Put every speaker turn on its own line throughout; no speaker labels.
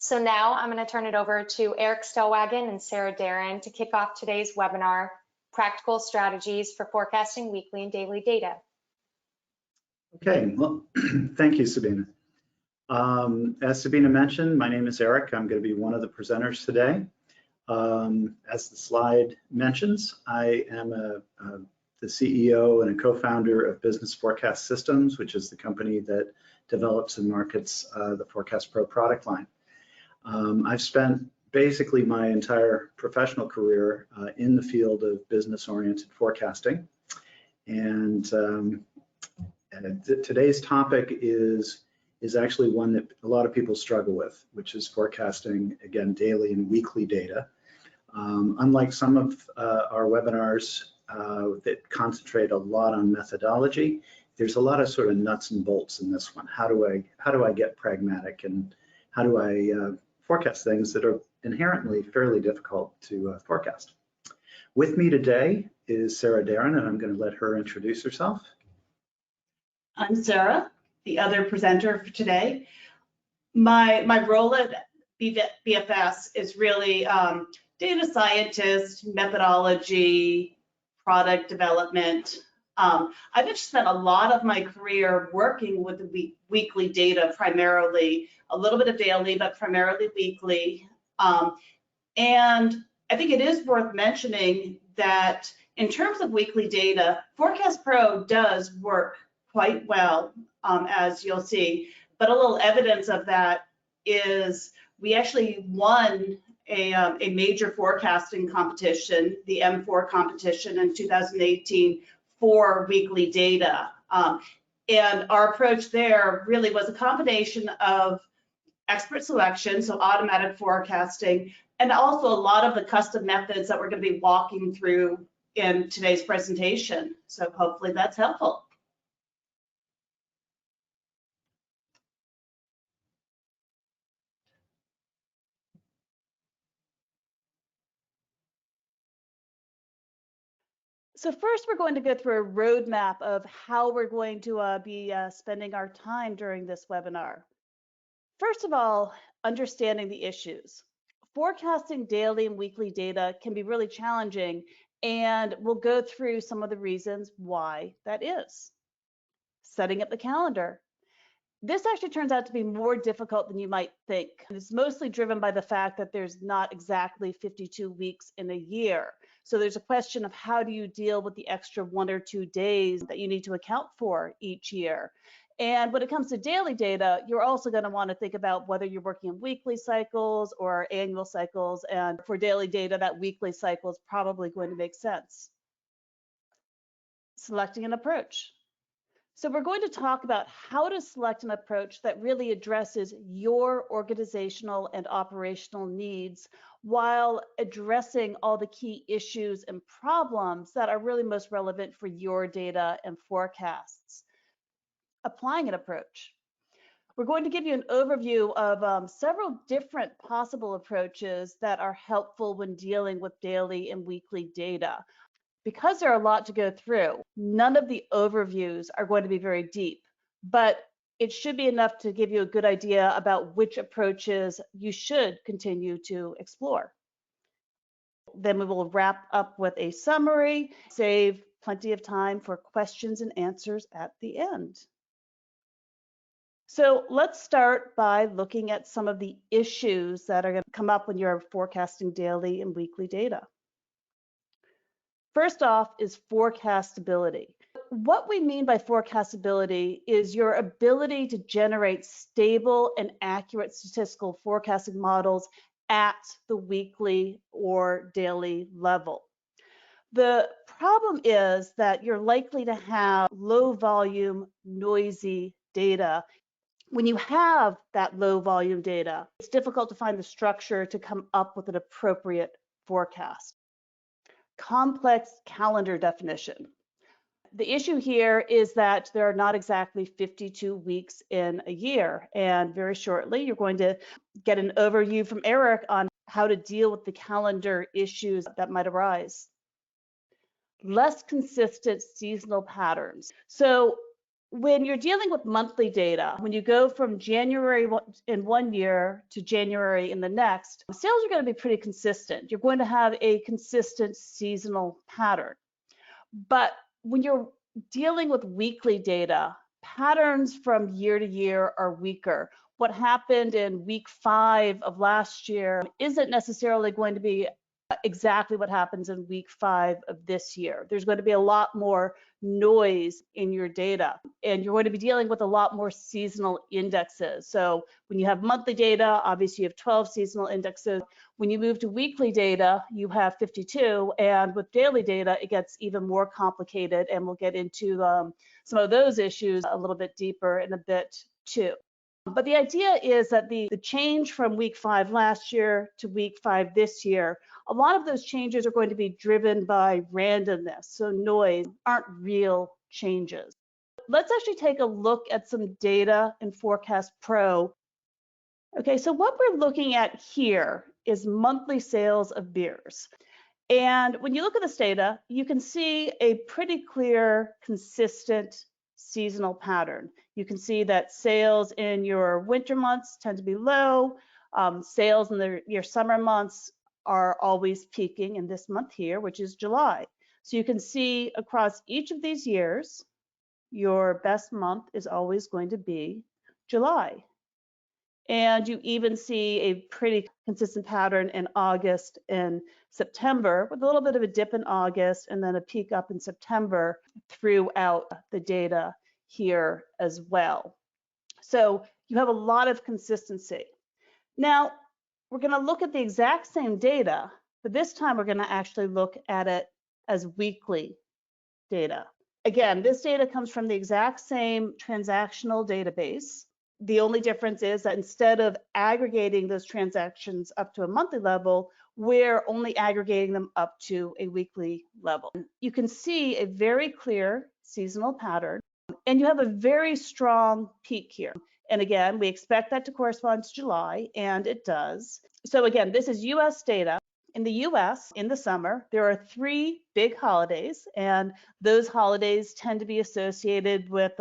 So now I'm going to turn it over to Eric Stellwagen and Sarah Darin to kick off today's webinar, Practical Strategies for Forecasting Weekly and Daily Data.
Okay, well, thank you, Sabina. As Sabina mentioned, my name is Eric. I'm going to be one of the presenters today. As the slide mentions, I am the CEO and a co-founder of Business Forecast Systems, which is the company that develops and markets the Forecast Pro product line. I've spent basically my entire professional career in the field of business-oriented forecasting. And today's topic is actually one that a lot of people struggle with, which is forecasting, again, daily and weekly data. Unlike some of our webinars that concentrate a lot on methodology, there's a lot of sort of nuts and bolts in this one. How do I get pragmatic, and how do I forecast things that are inherently fairly difficult to forecast? With me today is Sarah Darin, and I'm going to let her introduce herself.
I'm Sarah, the other presenter for today. My role at BFS is really data scientist, methodology, product development. I've just spent a lot of my career working with the weekly data, primarily a little bit of daily, but primarily weekly. And I think it is worth mentioning that in terms of weekly data, Forecast Pro does work quite well, as you'll see. But a little evidence of that is we actually won a major forecasting competition, the M4 competition in 2018 for weekly data. And our approach there really was a combination of expert selection, so automatic forecasting, and also a lot of the custom methods that we're going to be walking through in today's presentation. So hopefully that's helpful. So first, we're going to go through a roadmap of how we're going to be spending our time during this webinar. First of all, understanding the issues. Forecasting daily and weekly data can be really challenging, and we'll go through some of the reasons why that is. Setting up the calendar. This actually turns out to be more difficult than you might think. It's mostly driven by the fact that there's not exactly 52 weeks in a year. So there's a question of how do you deal with the extra 1 or 2 days that you need to account for each year. And when it comes to daily data, you're also going to want to think about whether you're working in weekly cycles or annual cycles. And for daily data, that weekly cycle is probably going to make sense. Selecting an approach. So we're going to talk about how to select an approach that really addresses your organizational and operational needs while addressing all the key issues and problems that are really most relevant for your data and forecasts. Applying an approach. We're going to give you an overview of several different possible approaches that are helpful when dealing with daily and weekly data. Because there are a lot to go through, none of the overviews are going to be very deep, but it should be enough to give you a good idea about which approaches you should continue to explore. Then we will wrap up with a summary, save plenty of time for questions and answers at the end. So let's start by looking at some of the issues that are going to come up when you're forecasting daily and weekly data. First off is forecastability. What we mean by forecastability is your ability to generate stable and accurate statistical forecasting models at the weekly or daily level. The problem is that you're likely to have low volume, noisy data. When you have that low volume data, it's difficult to find the structure to come up with an appropriate forecast. Complex calendar definition. The issue here is that there are not exactly 52 weeks in a year, and very shortly you're going to get an overview from Eric on how to deal with the calendar issues that might arise. Less consistent seasonal patterns. So When you're dealing with monthly data, when you go from January in one year to January in the next, sales are going to be pretty consistent. You're going to have a consistent seasonal pattern. But when you're dealing with weekly data, patterns from year to year are weaker. What happened in week 5 of last year isn't necessarily going to be exactly what happens in week 5 of this year. There's going to be a lot more noise in your data, and you're going to be dealing with a lot more seasonal indexes. So when you have monthly data, obviously you have 12 seasonal indexes. When you move to weekly data, you have 52, and with daily data, it gets even more complicated, and we'll get into some of those issues a little bit deeper in a bit too. But the idea is that the change from week 5 last year to week 5 this year, a lot of those changes are going to be driven by randomness, so noise, aren't real changes. Let's actually take a look at some data in Forecast Pro. Okay, so what we're looking at here is monthly sales of beers. And when you look at this data, you can see a pretty clear, consistent seasonal pattern. You can see that sales in your winter months tend to be low. Sales in your summer months are always peaking in this month here, which is July. So you can see across each of these years, your best month is always going to be July. And you even see a pretty consistent pattern in August and September, with a little bit of a dip in August and then a peak up in September throughout the data here as well. So you have a lot of consistency. Now, we're going to look at the exact same data, but this time we're going to actually look at it as weekly data. Again, this data comes from the exact same transactional database. The only difference is that instead of aggregating those transactions up to a monthly level, we're only aggregating them up to a weekly level. You can see a very clear seasonal pattern, and you have a very strong peak here. And again, we expect that to correspond to July, and it does. So again, this is US data. In the US, in the summer, there are 3 big holidays, and those holidays tend to be associated with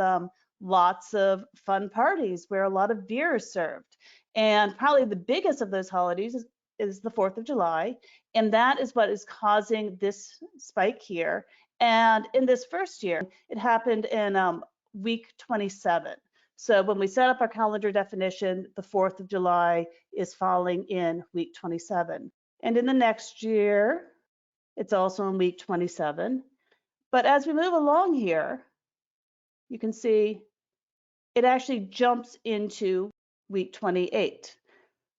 lots of fun parties where a lot of beer is served. And probably the biggest of those holidays is the 4th of July. And that is what is causing this spike here. And in this first year, it happened in week 27. So when we set up our calendar definition, the 4th of July is falling in week 27. And in the next year, it's also in week 27. But as we move along here, you can see it actually jumps into week 28.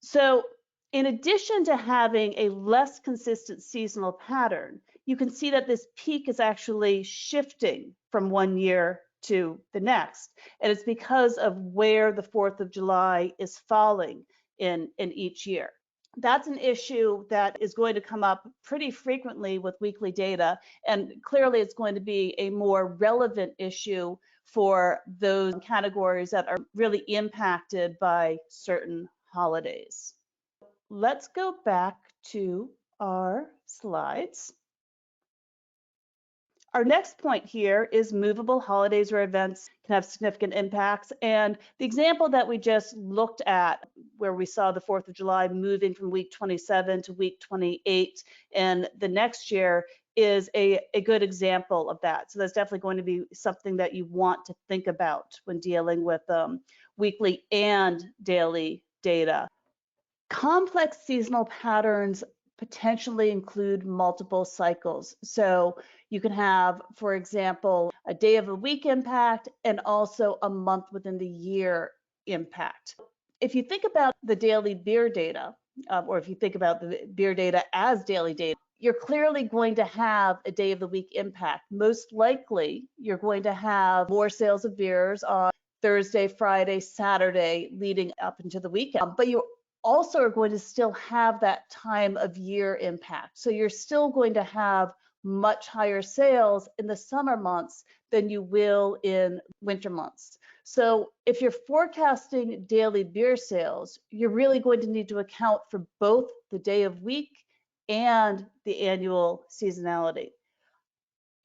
So in addition to having a less consistent seasonal pattern, you can see that this peak is actually shifting from one year to the next. And it's because of where the 4th of July is falling in each year. That's an issue that is going to come up pretty frequently with weekly data, and clearly it's going to be a more relevant issue for those categories that are really impacted by certain holidays. Let's go back to our slides. Our next point here is movable holidays or events can have significant impacts. And the example that we just looked at, where we saw the 4th of July moving from week 27 to week 28 and the next year, is a good example of that. So that's definitely going to be something that you want to think about when dealing with weekly and daily data. Complex seasonal patterns potentially include multiple cycles. So you can have, for example, a day of the week impact and also a month within the year impact. If you think about the daily beer data, or if you think about the beer data as daily data, you're clearly going to have a day of the week impact. Most likely, you're going to have more sales of beers on Thursday, Friday, Saturday, leading up into the weekend. But you also are going to still have that time of year impact. So you're still going to have much higher sales in the summer months than you will in winter months. So if you're forecasting daily beer sales, you're really going to need to account for both the day of week and the annual seasonality.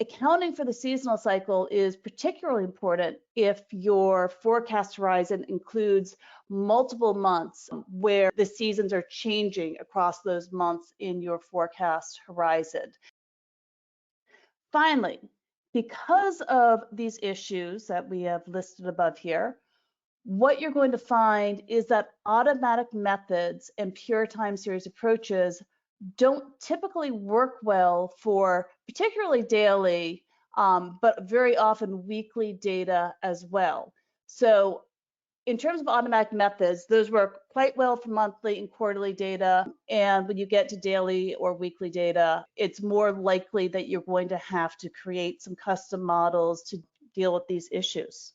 Accounting for the seasonal cycle is particularly important if your forecast horizon includes multiple months where the seasons are changing across those months in your forecast horizon. Finally, because of these issues that we have listed above here, what you're going to find is that automatic methods and pure time series approaches don't typically work well for particularly daily, but very often weekly data as well. So in terms of automatic methods, those work quite well for monthly and quarterly data. And when you get to daily or weekly data, it's more likely that you're going to have to create some custom models to deal with these issues.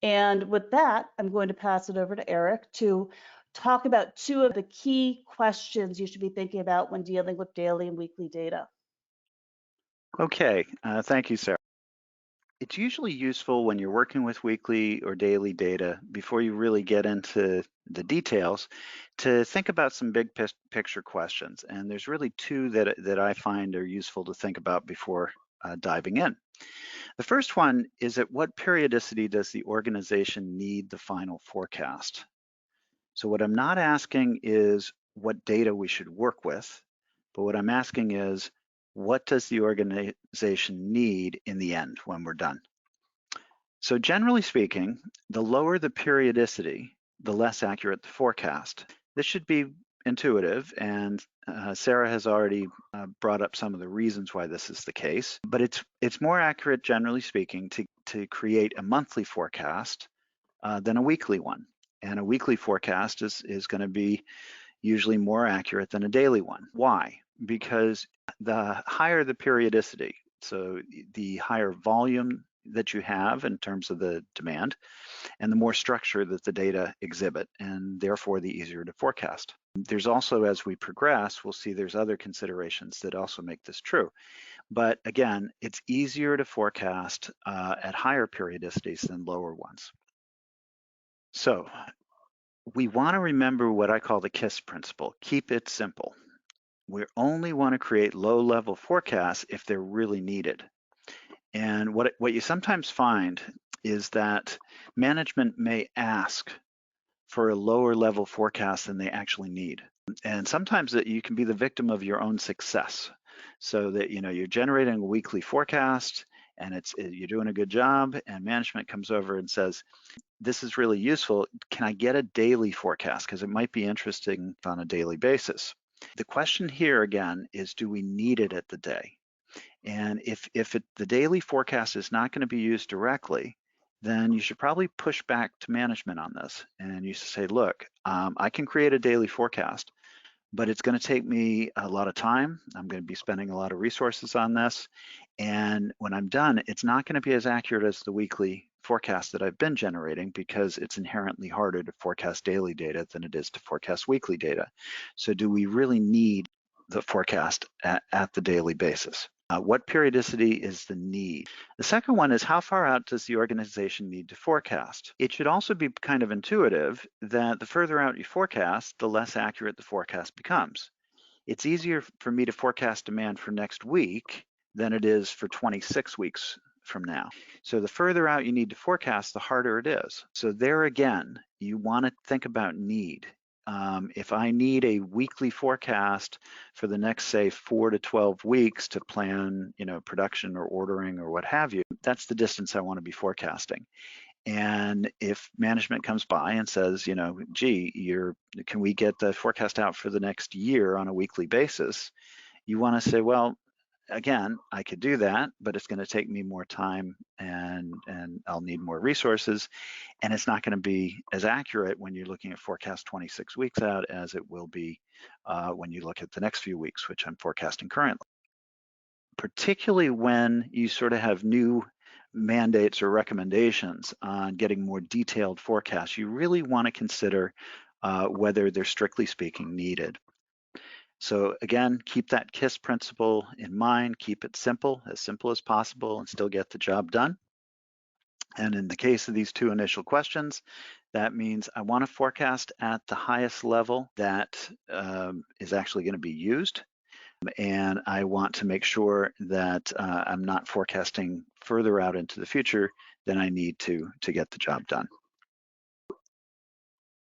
And with that, I'm going to pass it over to Eric to talk about two of the key questions you should be thinking about when dealing with daily and weekly data.
Okay, thank you, Sarah. It's usually useful when you're working with weekly or daily data before you really get into the details to think about some big picture questions. And there's really two that I find are useful to think about before diving in. The first one is, at what periodicity does the organization need the final forecast? So what I'm not asking is what data we should work with, but what I'm asking is, what does the organization need in the end when we're done? So generally speaking, the lower the periodicity, the less accurate the forecast. This should be intuitive, and Sarah has already brought up some of the reasons why this is the case, but it's more accurate, generally speaking, to create a monthly forecast than a weekly one. And a weekly forecast is going to be usually more accurate than a daily one. Why? Because the higher the periodicity, so the higher volume that you have in terms of the demand, and the more structure that the data exhibit, and therefore the easier to forecast. There's also, as we progress, we'll see there's other considerations that also make this true. But again, it's easier to forecast at higher periodicities than lower ones. So we want to remember what I call the KISS principle. Keep it simple. We only want to create low-level forecasts if they're really needed. And what you sometimes find is that management may ask for a lower level forecast than they actually need. And sometimes that you can be the victim of your own success. So that you're generating a weekly forecast and you're doing a good job, and management comes over and says, this is really useful. Can I get a daily forecast? Because it might be interesting on a daily basis. The question here again is, do we need it at the day? And if the daily forecast is not going to be used directly, then you should probably push back to management on this. And you should say, look, I can create a daily forecast, but it's going to take me a lot of time. I'm going to be spending a lot of resources on this. And when I'm done, it's not going to be as accurate as the weekly forecast that I've been generating, because it's inherently harder to forecast daily data than it is to forecast weekly data. So do we really need the forecast at the daily basis? What periodicity is the need? The second one is, how far out does the organization need to forecast? It should also be kind of intuitive that the further out you forecast, the less accurate the forecast becomes. It's easier for me to forecast demand for next week than it is for 26 weeks from now. So the further out you need to forecast, the harder it is. So there again, you want to think about need. If I need a weekly forecast for the next, say, 4 to 12 weeks to plan, production or ordering or what have you, that's the distance I want to be forecasting. And if management comes by and says, gee, can we get the forecast out for the next year on a weekly basis? You want to say, well, again, I could do that, but it's going to take me more time and I'll need more resources. And it's not going to be as accurate when you're looking at forecast 26 weeks out as it will be when you look at the next few weeks, which I'm forecasting currently. Particularly when you sort of have new mandates or recommendations on getting more detailed forecasts, you really want to consider whether they're strictly speaking needed. So again, keep that KISS principle in mind, keep it simple as possible, and still get the job done. And in the case of these two initial questions, that means I want to forecast at the highest level that is actually going to be used. and I want to make sure that I'm not forecasting further out into the future than I need to get the job done.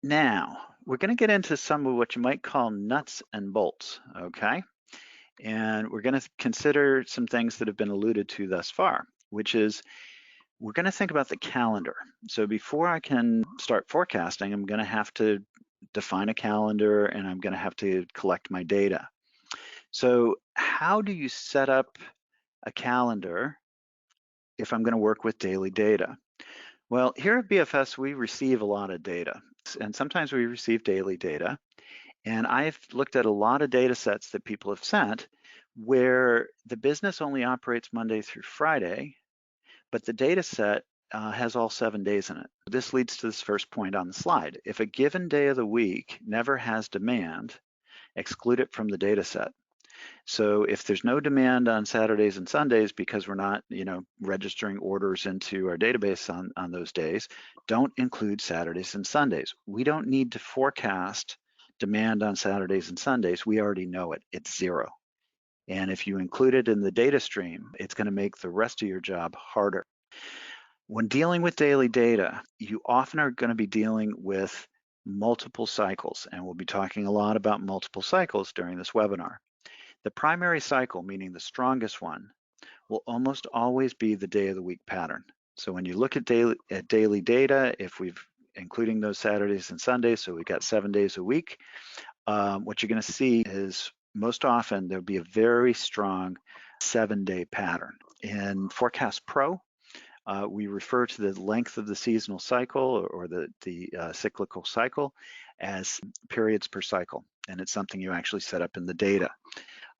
Now, we're going to get into some of what you might call nuts and bolts, okay? And we're going to consider some things that have been alluded to thus far, which is we're going to think about the calendar. So before I can start forecasting, I'm going to have to define a calendar and I'm going to have to collect my data. So how do you set up a calendar if I'm going to work with daily data? Well, here at BFS, we receive a lot of data, and sometimes we receive daily data. And I've looked at a lot of data sets that people have sent where the business only operates Monday through Friday, but the data set has all 7 days in it. This leads to this first point on the slide. If a given day of the week never has demand, exclude it from the data set. So if there's no demand on Saturdays and Sundays because we're not, registering orders into our database on those days, don't include Saturdays and Sundays. We don't need to forecast demand on Saturdays and Sundays. We already know it. It's 0. And if you include it in the data stream, it's going to make the rest of your job harder. When dealing with daily data, you often are going to be dealing with multiple cycles, and we'll be talking a lot about multiple cycles during this webinar. The primary cycle, meaning the strongest one, will almost always be the day of the week pattern. So when you look at daily data, if we've including those Saturdays and Sundays, so we've got 7 days a week, what you're going to see is most often there'll be a very strong 7-day pattern. In Forecast Pro, we refer to the length of the seasonal cycle or the cyclical cycle as periods per cycle, and it's something you actually set up in the data.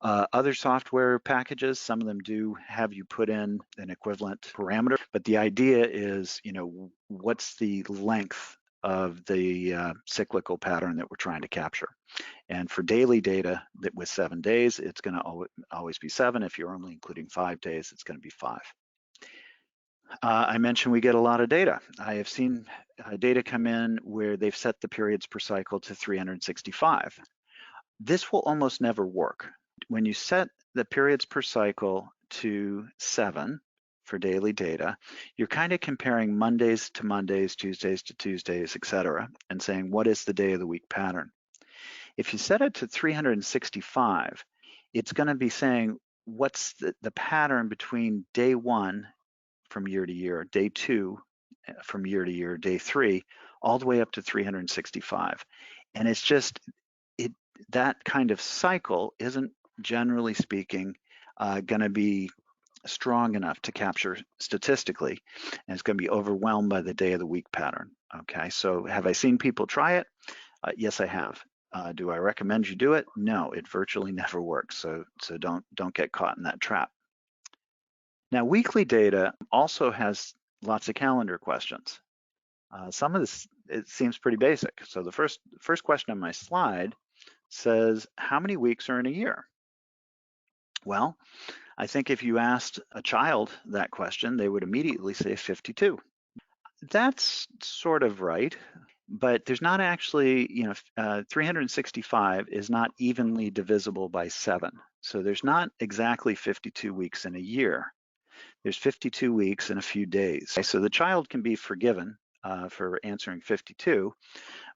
Other software packages, some of them do have you put in an equivalent parameter, but the idea is, what's the length of the cyclical pattern that we're trying to capture. And for daily data that with 7 days, it's going to always be 7. If you're only including 5 days, it's going to be 5. I mentioned we get a lot of data. I have seen data come in where they've set the periods per cycle to 365. This will almost never work. When you set the periods per cycle to 7 for daily data, you're kind of comparing Mondays to Mondays, Tuesdays to Tuesdays, etc., and saying, what is the day of the week pattern? If you set it to 365, it's going to be saying, what's the pattern between day 1 from year to year, day 2 from year to year, day 3, all the way up to 365. And it's just, that kind of cycle isn't, generally speaking, going to be strong enough to capture statistically, and it's going to be overwhelmed by the day of the week pattern. Okay, so have I seen people try it? Yes, I have. Do I recommend you do it? No, it virtually never works. So don't get caught in that trap. Now, weekly data also has lots of calendar questions. Some of this, it seems pretty basic. So the first question on my slide says, how many weeks are in a year? Well, I think if you asked a child that question, they would immediately say 52. That's sort of right, but there's not actually, 365 is not evenly divisible by 7. So there's not exactly 52 weeks in a year. There's 52 weeks and a few days. So the child can be forgiven for answering 52,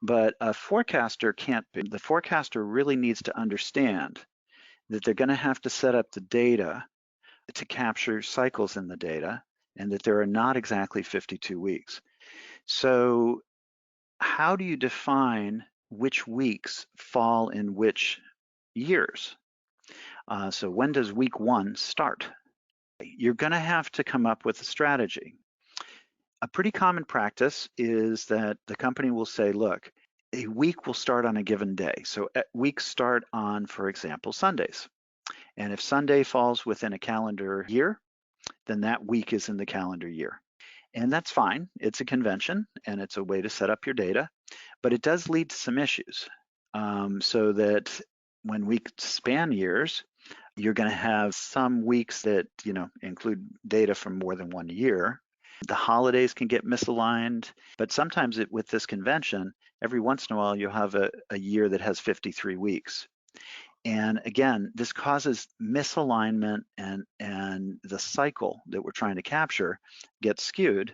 but a forecaster can't be. The forecaster really needs to understand that they're going to have to set up the data to capture cycles in the data, and that there are not exactly 52 weeks. So how do you define which weeks fall in which years? So when does week 1 start? You're going to have to come up with a strategy. A pretty common practice is that the company will say, look, a week will start on a given day. So weeks start on, for example, Sundays. And if Sunday falls within a calendar year, then that week is in the calendar year. And that's fine. It's a convention and it's a way to set up your data, but it does lead to some issues. So that when weeks span years, you're going to have some weeks that, include data from more than 1 year. The holidays can get misaligned, but sometimes with this convention, every once in a while, you'll have a year that has 53 weeks. And again, this causes misalignment, and the cycle that we're trying to capture gets skewed.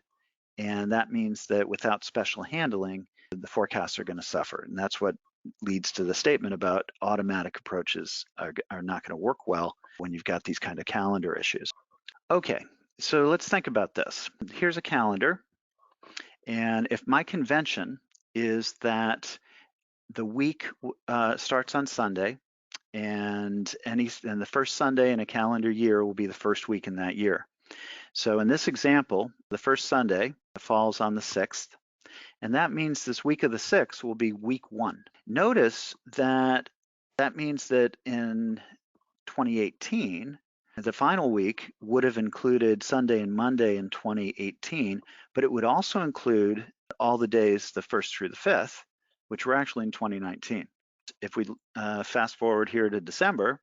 And that means that without special handling, the forecasts are going to suffer. And that's what leads to the statement about automatic approaches are not going to work well when you've got these kind of calendar issues. Okay, so let's think about this. Here's a calendar. And if my convention is that the week starts on Sunday, and the first Sunday in a calendar year will be the first week in that year. So in this example, the first Sunday falls on the 6th, and that means this week of the 6th will be week 1. Notice that that means that in 2018, the final week would have included Sunday and Monday in 2018, but it would also include all the days the 1st through the 5th, which were actually in 2019. If we fast forward here to December,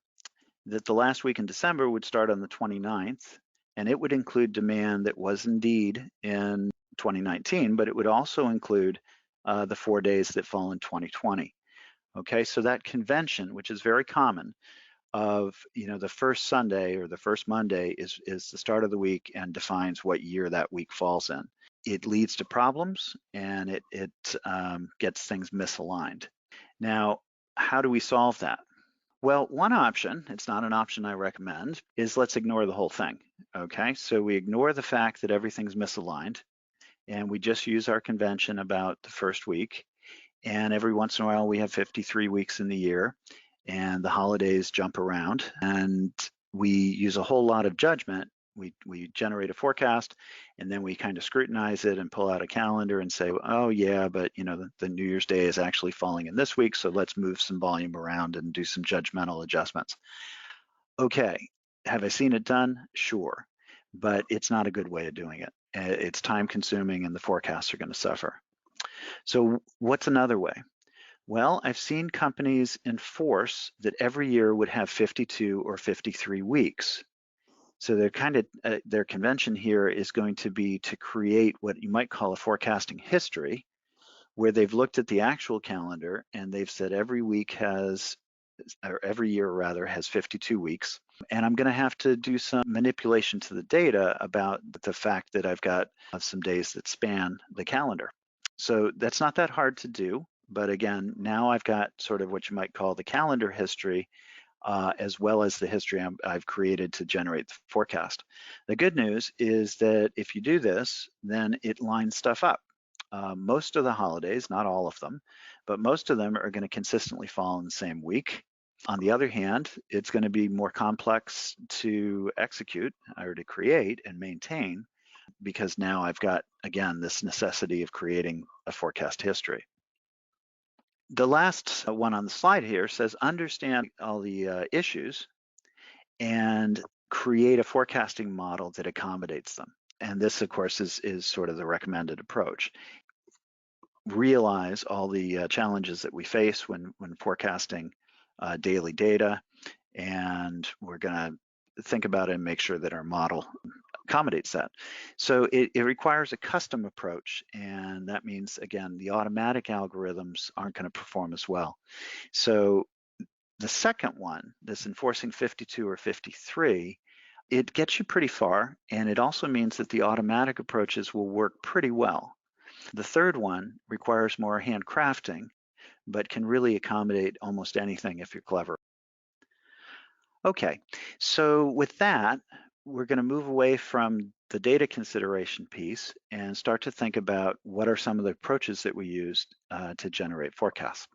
that the last week in December would start on the 29th, and it would include demand that was indeed in 2019, but it would also include the 4 days that fall in 2020. Okay, so that convention, which is very common, of the first Sunday or the first Monday is the start of the week and defines what year that week falls in. It leads to problems, and it gets things misaligned. Now, how do we solve that? Well, one option, it's not an option I recommend, is let's ignore the whole thing. Okay, so we ignore the fact that everything's misaligned, and we just use our convention about the first week. And every once in a while, we have 53 weeks in the year, and the holidays jump around, and we use a whole lot of judgment. We generate a forecast, and then we kind of scrutinize it and pull out a calendar and say, oh yeah, but the New Year's Day is actually falling in this week, so let's move some volume around and do some judgmental adjustments. Okay, have I seen it done? Sure, but it's not a good way of doing it. It's time consuming, and the forecasts are going to suffer. So what's another way? Well, I've seen companies enforce that every year would have 52 or 53 weeks. So their convention here is going to be to create what you might call a forecasting history, where they've looked at the actual calendar and they've said every year rather has 52 weeks. And I'm going to have to do some manipulation to the data about the fact that I've got some days that span the calendar. So that's not that hard to do. But again, now I've got sort of what you might call the calendar history, as well as the history I've created to generate the forecast. The good news is that if you do this, then it lines stuff up. Most of the holidays, not all of them, but most of them are going to consistently fall in the same week. On the other hand, it's going to be more complex to execute or to create and maintain, because now I've got, again, this necessity of creating a forecast history. The last one on the slide here says understand all the issues and create a forecasting model that accommodates them. And this, of course, is sort of the recommended approach. Realize all the challenges that we face when forecasting daily data, and we're going to think about it and make sure that our model accommodates that. So it requires a custom approach, and that means, again, the automatic algorithms aren't going to perform as well. So the second one, this enforcing 52 or 53, it gets you pretty far, and it also means that the automatic approaches will work pretty well. The third one requires more handcrafting, but can really accommodate almost anything if you're clever. Okay, so with that, we're going to move away from the data consideration piece and start to think about what are some of the approaches that we use to generate forecasts.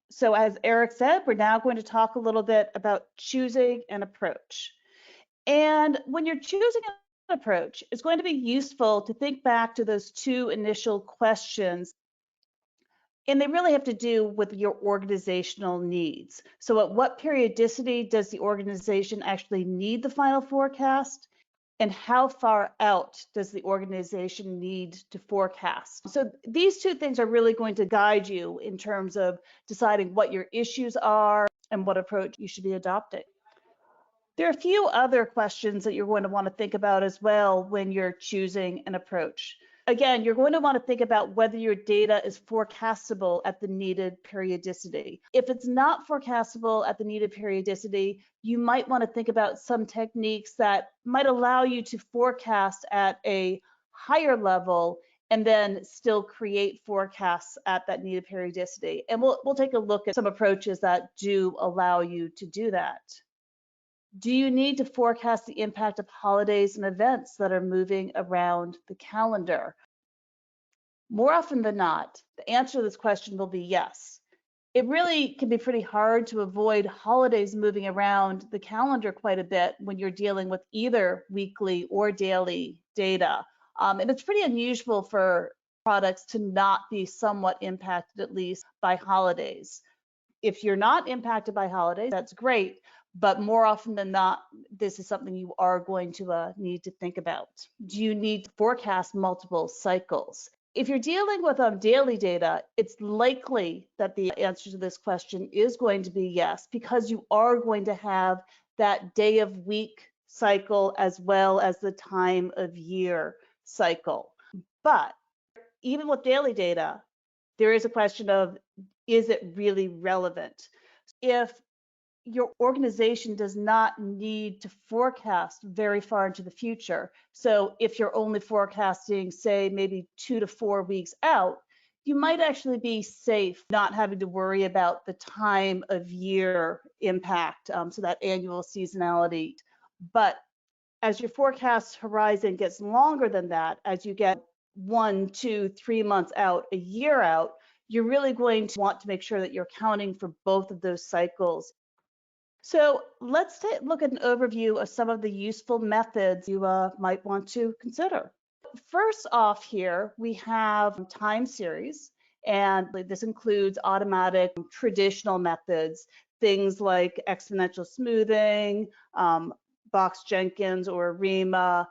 So as Eric said, we're now going to talk a little bit about choosing an approach. And when you're choosing an approach, it's going to be useful to think back to those two initial questions. And they really have to do with your organizational needs. So at what periodicity does the organization actually need the final forecast? And how far out does the organization need to forecast? So these two things are really going to guide you in terms of deciding what your issues are and what approach you should be adopting. There are a few other questions that you're going to want to think about as well when you're choosing an approach. Again, you're going to want to think about whether your data is forecastable at the needed periodicity. If it's not forecastable at the needed periodicity, you might want to think about some techniques that might allow you to forecast at a higher level and then still create forecasts at that needed periodicity. And we'll take a look at some approaches that do allow you to do that. Do you need to forecast the impact of holidays and events that are moving around the calendar? More often than not, the answer to this question will be yes. It really can be pretty hard to avoid holidays moving around the calendar quite a bit when you're dealing with either weekly or daily data. And it's pretty unusual for products to not be somewhat impacted, at least by holidays. If you're not impacted by holidays, that's great. But more often than not, this is something you are going to need to think about. Do you need to forecast multiple cycles? If you're dealing with daily data, it's likely that the answer to this question is going to be yes, because you are going to have that day of week cycle as well as the time of year cycle. But even with daily data, there is a question of, is it really relevant? If your organization does not need to forecast very far into the future. So if you're only forecasting, say, maybe 2 to 4 weeks out, you might actually be safe not having to worry about the time of year impact, so that annual seasonality. But as your forecast horizon gets longer than that, as you get 1, 2, 3 months out, a year out, you're really going to want to make sure that you're accounting for both of those cycles. So let's look at an overview of some of the useful methods you might want to consider. First off here, we have time series, and this includes automatic traditional methods, things like exponential smoothing, Box-Jenkins or REMA.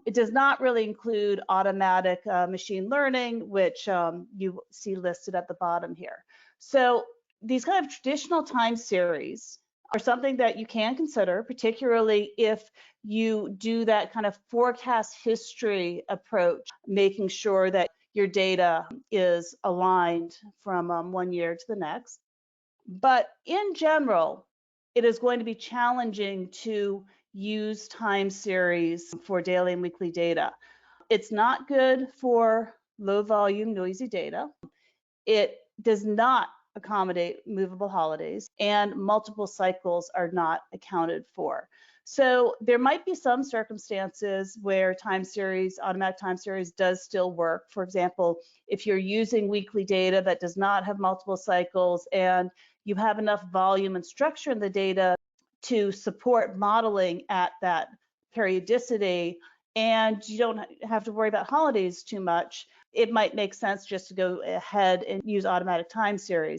It does not really include automatic machine learning, which you see listed at the bottom here. So these kind of traditional time series are something that you can consider, particularly if you do that kind of forecast history approach, making sure that your data is aligned from one year to the next. But in general, it is going to be challenging to use time series for daily and weekly data. It's not good for low volume, noisy data. It does not accommodate movable holidays, and multiple cycles are not accounted for. So there might be some circumstances where time series, automatic time series does still work. For example, if you're using weekly data that does not have multiple cycles and you have enough volume and structure in the data to support modeling at that periodicity, and you don't have to worry about holidays too much, it might make sense just to go ahead and use automatic time series.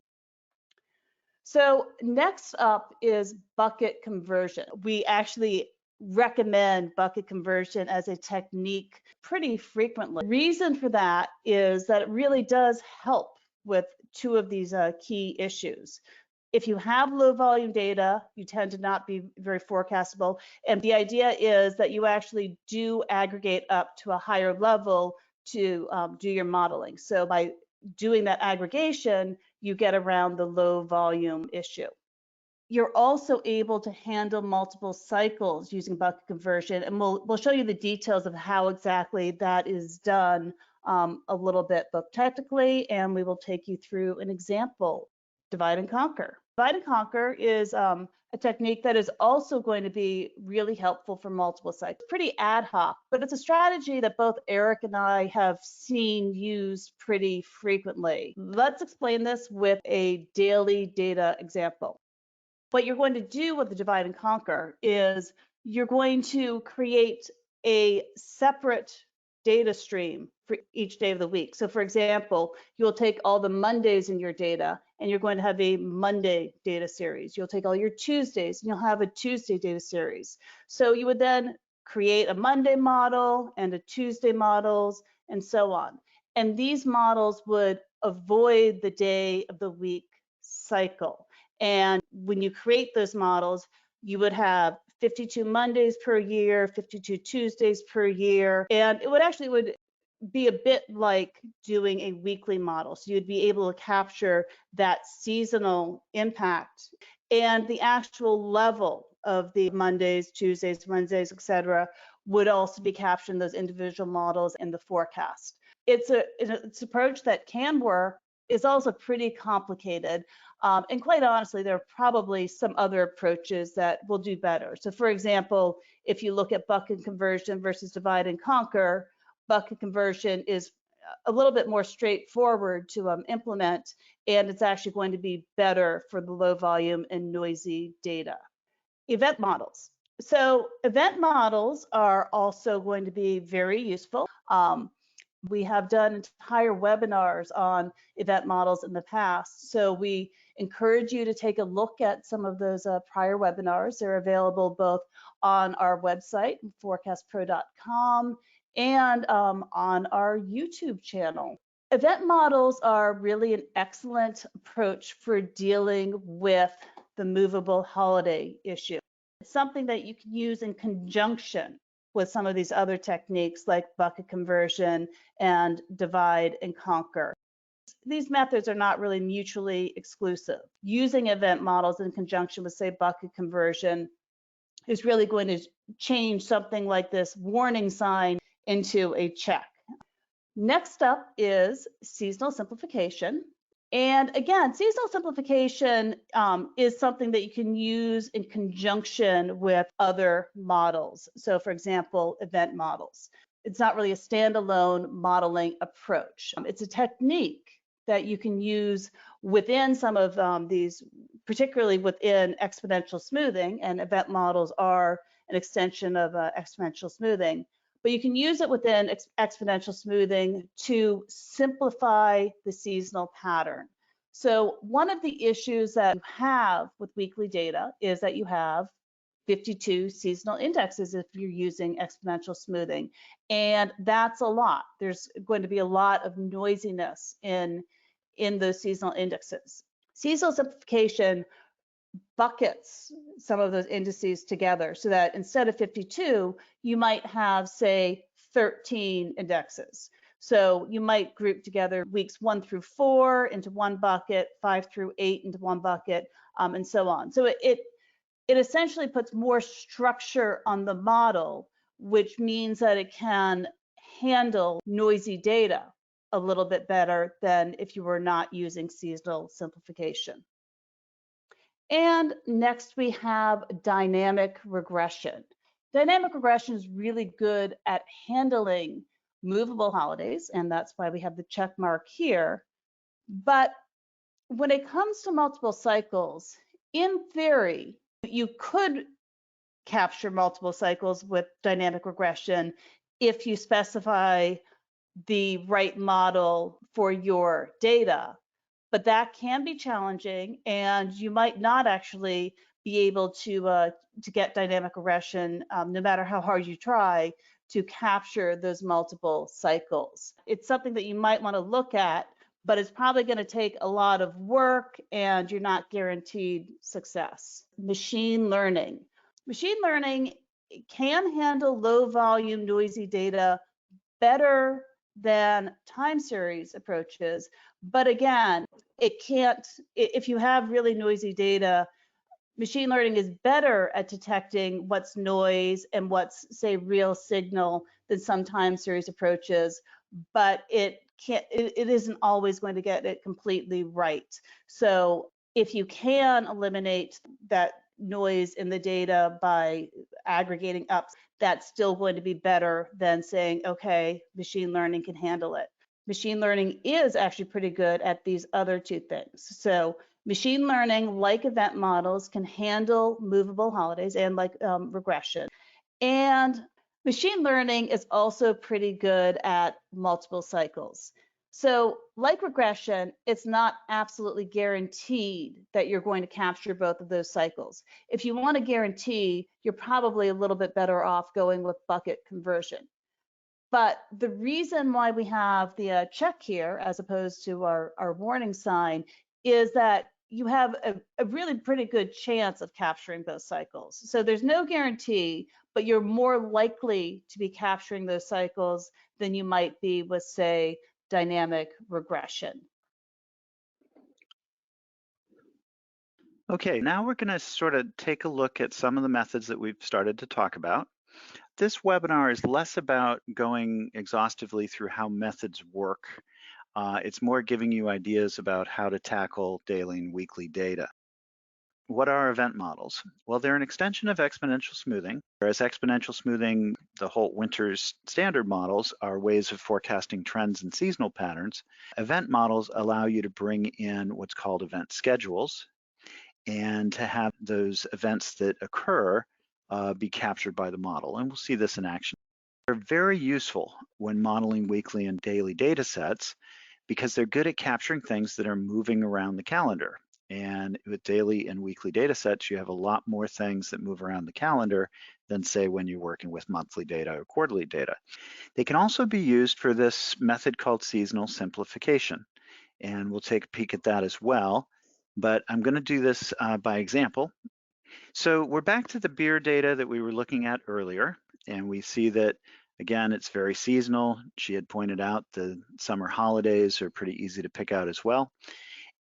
So next up is bucket conversion. We actually recommend bucket conversion as a technique pretty frequently. The reason for that is that it really does help with two of these key issues. If you have low volume data, you tend to not be very forecastable. And the idea is that you actually do aggregate up to a higher level to do your modeling. So by doing that aggregation, you get around the low volume issue. You're also able to handle multiple cycles using bucket conversion, and we'll show you the details of how exactly that is done a little bit, both technically, and we will take you through an example. Divide and conquer. Divide and conquer is a technique that is also going to be really helpful for multiple cycles. Pretty ad hoc, but it's a strategy that both Eric and I have seen used pretty frequently. Let's explain this with a daily data example. What you're going to do with the divide and conquer is you're going to create a separate data stream for each day of the week. So for example, you'll take all the Mondays in your data and you're going to have a Monday data series. You'll take all your Tuesdays and you'll have a Tuesday data series. So you would then create a Monday model and a Tuesday models and so on. And these models would avoid the day of the week cycle. And when you create those models, you would have 52 Mondays per year, 52 Tuesdays per year, and it would be a bit like doing a weekly model. So you'd be able to capture that seasonal impact and the actual level of the Mondays, Tuesdays, Wednesdays, etc., would also be captured in those individual models in the forecast. It's an approach that can work. Is also pretty complicated. And quite honestly, there are probably some other approaches that will do better. So for example, if you look at bucket conversion versus divide and conquer, bucket conversion is a little bit more straightforward to implement, and it's actually going to be better for the low volume and noisy data. Event models. So event models are also going to be very useful. We have done entire webinars on event models in the past, so we encourage you to take a look at some of those prior webinars. They're available both on our website, forecastpro.com, and on our YouTube channel. Event models are really an excellent approach for dealing with the movable holiday issue. It's something that you can use in conjunction with some of these other techniques like bucket conversion and divide and conquer. These methods are not really mutually exclusive. Using event models in conjunction with, say, bucket conversion is really going to change something like this warning sign into a check. Next up is seasonal simplification. And again, seasonal simplification is something that you can use in conjunction with other models. So for example, event models. It's not really a standalone modeling approach. It's a technique that you can use within some of these, particularly within exponential smoothing, and event models are an extension of exponential smoothing. But you can use it within exponential smoothing to simplify the seasonal pattern. So one of the issues that you have with weekly data is that you have 52 seasonal indexes if you're using exponential smoothing. And that's a lot. There's going to be a lot of noisiness in those seasonal indexes. Seasonal simplification buckets some of those indices together so that instead of 52, you might have, say, 13 indexes. So you might group together weeks 1 through 4 into one bucket, 5 through 8 into one bucket, and so on. So it essentially puts more structure on the model, which means that it can handle noisy data a little bit better than if you were not using seasonal simplification. And next we have dynamic regression. Dynamic regression is really good at handling movable holidays, and that's why we have the check mark here. But when it comes to multiple cycles, in theory, you could capture multiple cycles with dynamic regression if you specify the right model for your data. But that can be challenging, and you might not actually be able to get dynamic regression, no matter how hard you try, to capture those multiple cycles. It's something that you might want to look at, but it's probably going to take a lot of work, and you're not guaranteed success. Machine learning. Machine learning can handle low volume, noisy data better than time series approaches. But again, it can't, if you have really noisy data, machine learning is better at detecting what's noise and what's, say, real signal than some time series approaches, but it isn't always going to get it completely right. So if you can eliminate that noise in the data by aggregating up, that's still going to be better than saying, okay, machine learning can handle it. Machine learning is actually pretty good at these other two things. So machine learning, like event models, can handle movable holidays and like regression. And machine learning is also pretty good at multiple cycles. So like regression, it's not absolutely guaranteed that you're going to capture both of those cycles. If you want to guarantee, you're probably a little bit better off going with bucket conversion. But the reason why we have the check here, as opposed to our warning sign, is that you have a really pretty good chance of capturing those cycles. So there's no guarantee, but you're more likely to be capturing those cycles than you might be with, say, dynamic regression.
Okay, now we're going to sort of take a look at some of the methods that we've started to talk about. This webinar is less about going exhaustively through how methods work. It's more giving you ideas about how to tackle daily and weekly data. What are event models? Well, they're an extension of exponential smoothing. Whereas exponential smoothing, the Holt-Winters standard models, are ways of forecasting trends and seasonal patterns. Event models allow you to bring in what's called event schedules and to have those events that occur be captured by the model. And we'll see this in action. They're very useful when modeling weekly and daily data sets because they're good at capturing things that are moving around the calendar. And with daily and weekly data sets, you have a lot more things that move around the calendar than, say, when you're working with monthly data or quarterly data. They can also be used for this method called seasonal simplification. And we'll take a peek at that as well. But I'm going to do this by example. So we're back to the beer data that we were looking at earlier. And we see that, again, it's very seasonal. She had pointed out the summer holidays are pretty easy to pick out as well.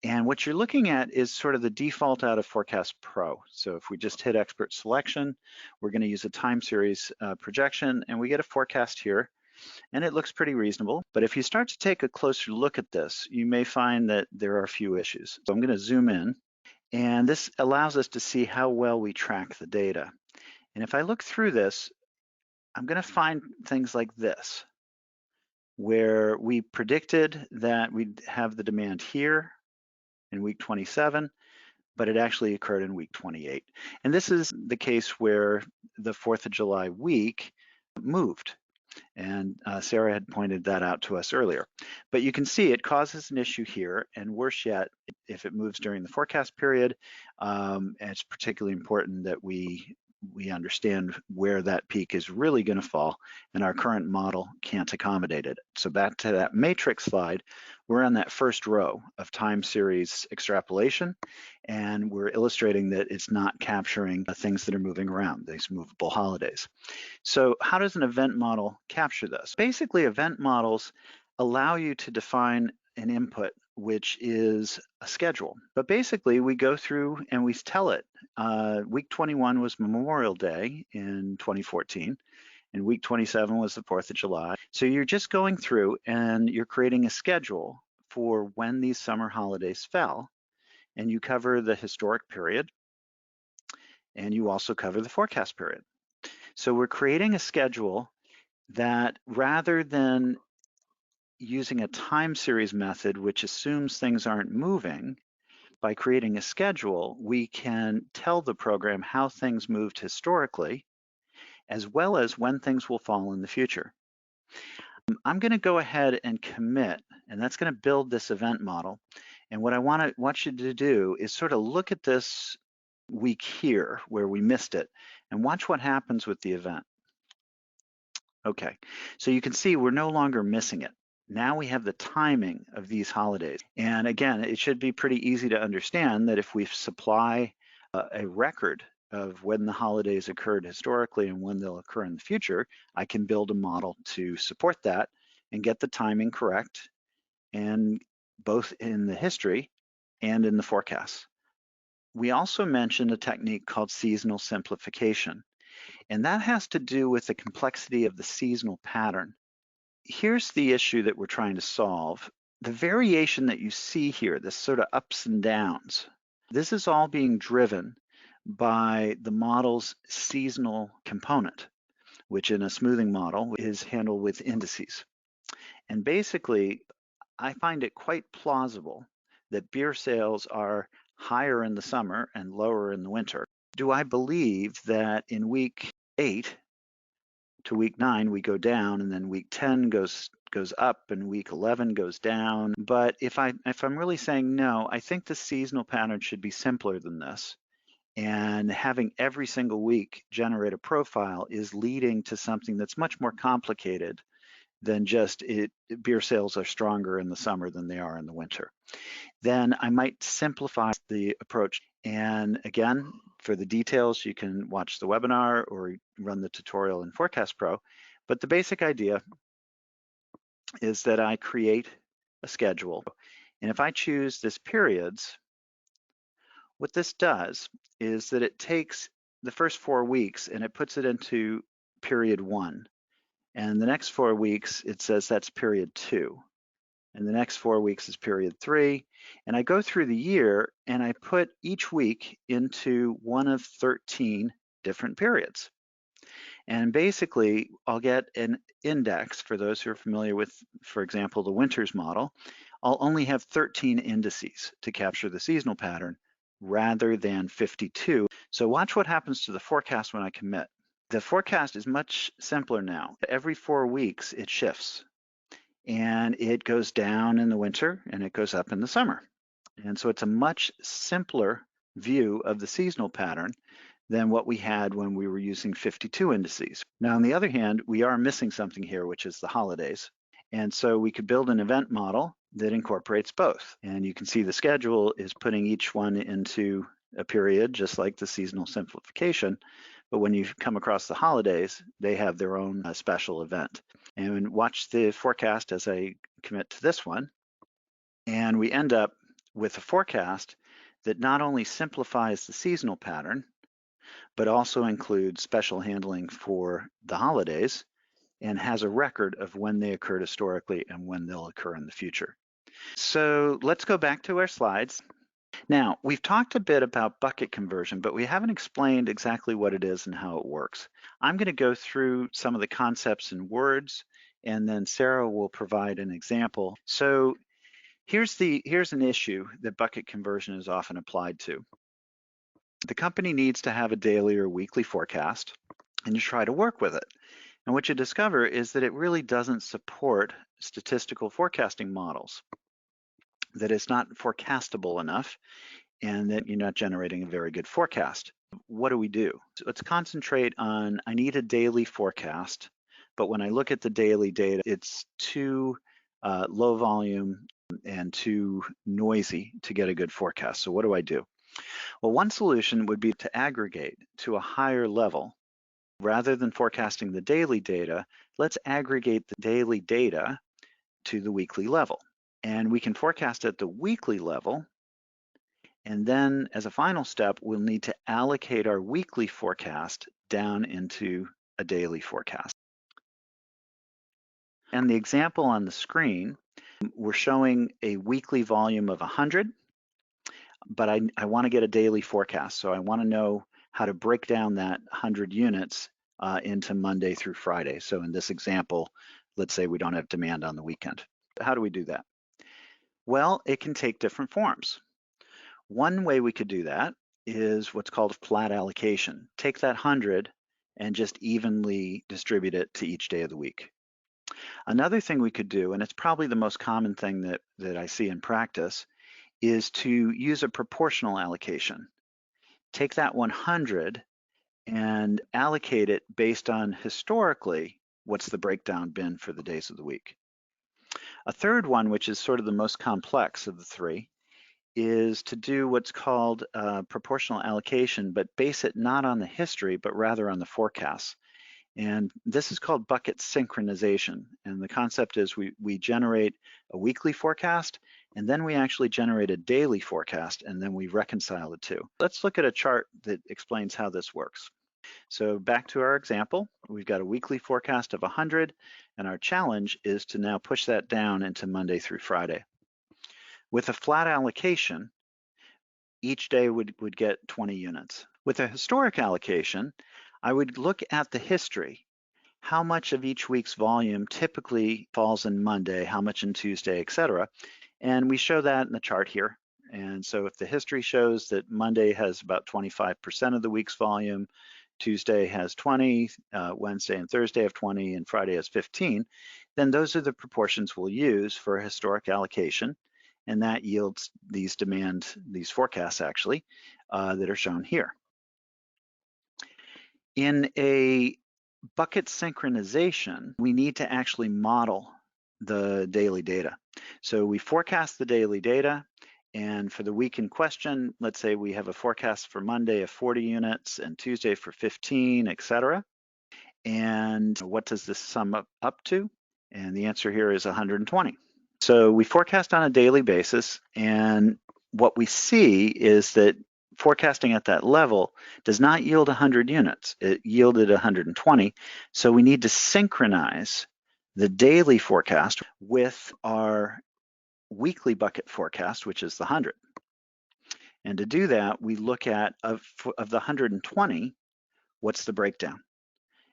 And what you're looking at is sort of the default out of Forecast Pro. So if we just hit expert selection, we're going to use a time series projection, and we get a forecast here. And it looks pretty reasonable. But if you start to take a closer look at this, you may find that there are a few issues. So I'm going to zoom in. And this allows us to see how well we track the data. And if I look through this, I'm going to find things like this, where we predicted that we'd have the demand here in week 27, but it actually occurred in week 28. And this is the case where the 4th of July week moved. And Sarah had pointed that out to us earlier. But you can see it causes an issue here, and worse yet, if it moves during the forecast period, it's particularly important that we understand where that peak is really going to fall, and our current model can't accommodate it. So back to that matrix slide, we're on that first row of time series extrapolation, and we're illustrating that it's not capturing the things that are moving around, these movable holidays. So how does an event model capture this? Basically, event models allow you to define an input, which is a schedule. But basically, we go through and we tell it, week 21 was Memorial Day in 2014, and week 27 was the 4th of July. So you're just going through and you're creating a schedule for when these summer holidays fell, and you cover the historic period, and you also cover the forecast period. So we're creating a schedule that, rather than using a time series method, which assumes things aren't moving, by creating a schedule, we can tell the program how things moved historically, as well as when things will fall in the future. I'm going to go ahead and commit, and that's going to build this event model. And what I want you to do is sort of look at this week here where we missed it and watch what happens with the event. Okay, so you can see we're no longer missing it. Now we have the timing of these holidays. And again, it should be pretty easy to understand that if we supply a record of when the holidays occurred historically and when they'll occur in the future, I can build a model to support that and get the timing correct, and both in the history and in the forecasts. We also mentioned a technique called seasonal simplification, and that has to do with the complexity of the seasonal pattern. Here's the issue that we're trying to solve. The variation that you see here, this sort of ups and downs, this is all being driven by the model's seasonal component, which in a smoothing model is handled with indices. And basically, I find it quite plausible that beer sales are higher in the summer and lower in the winter. Do I believe that in week 8 to week 9 we go down, and then week 10 goes up, and week 11 goes down? But if I'm really saying no, I think the seasonal pattern should be simpler than this. And having every single week generate a profile is leading to something that's much more complicated than just beer sales are stronger in the summer than they are in the winter.
then I might simplify the approach. And again, for the details, you can watch the webinar or run the tutorial in Forecast Pro. But the basic idea is that I create a schedule. And if I choose this periods, what this does is that it takes the first 4 weeks and it puts it into period 1. And the next 4 weeks, it says that's period 2. And the next 4 weeks is period 3. And I go through the year and I put each week into one of 13 different periods. And basically, I'll get an index for those who are familiar with, for example, the Winters model. I'll only have 13 indices to capture the seasonal pattern rather than 52. So watch what happens to the forecast when I commit. The forecast is much simpler now. Every 4 weeks, it shifts. And it goes down in the winter and it goes up in the summer. And so it's a much simpler view of the seasonal pattern than what we had when we were using 52 indices. Now, on the other hand, we are missing something here, which is the holidays. And so we could build an event model that incorporates both. And you can see the schedule is putting each one into a period, just like the seasonal simplification. But when you come across the holidays, they have their own special event. And watch the forecast as I commit to this one. And we end up with a forecast that not only simplifies the seasonal pattern, but also includes special handling for the holidays and has a record of when they occurred historically and when they'll occur in the future. So let's go back to our slides. Now, we've talked a bit about bucket conversion, but we haven't explained exactly what it is and how it works. I'm going to go through some of the concepts in words, and then Sarah will provide an example. So here's an issue that bucket conversion is often applied to. The company needs to have a daily or weekly forecast, and you try to work with it. And what you discover is that it really doesn't support statistical forecasting models, that it's not forecastable enough, and that you're not generating a very good forecast. What do we do? So let's concentrate on, I need a daily forecast, but when I look at the daily data, it's too low volume and too noisy to get a good forecast. So what do I do? Well, one solution would be to aggregate to a higher level. Rather than forecasting the daily data, let's aggregate the daily data to the weekly level. And we can forecast at the weekly level. And then as a final step, we'll need to allocate our weekly forecast down into a daily forecast. And the example on the screen, we're showing a weekly volume of 100, but I want to get a daily forecast. So I want to know how to break down that 100 units into Monday through Friday. So in this example, let's say we don't have demand on the weekend. How do we do that? Well, it can take different forms. One way we could do that is what's called a flat allocation. Take that 100 and just evenly distribute it to each day of the week. Another thing we could do, and it's probably the most common thing that I see in practice, is to use a proportional allocation. Take that 100 and allocate it based on historically what's the breakdown been for the days of the week. A third one, which is sort of the most complex of the three, is to do what's called proportional allocation, but base it not on the history, but rather on the forecasts. And this is called bucket synchronization. And the concept is we generate a weekly forecast, and then we actually generate a daily forecast, and then we reconcile the two. Let's look at a chart that explains how this works. So back to our example, we've got a weekly forecast of 100, and our challenge is to now push that down into Monday through Friday. With a flat allocation, each day would get 20 units. With a historic allocation, I would look at the history. How much of each week's volume typically falls in Monday, how much in Tuesday, et cetera. And we show that in the chart here. And so if the history shows that Monday has about 25% of the week's volume, Tuesday has 20, Wednesday and Thursday have 20, and Friday has 15, then those are the proportions we'll use for a historic allocation. And that yields these forecasts actually, that are shown here. In a bucket synchronization, we need to actually model the daily data. So we forecast the daily data, and for the week in question, let's say we have a forecast for Monday of 40 units and Tuesday for 15, etc. And what does this sum up to? And the answer here is 120. So we forecast on a daily basis, and what we see is that forecasting at that level does not yield 100 units. It yielded 120. So we need to synchronize the daily forecast with our weekly bucket forecast, which is the 100. And to do that, we look at, of the 120, what's the breakdown?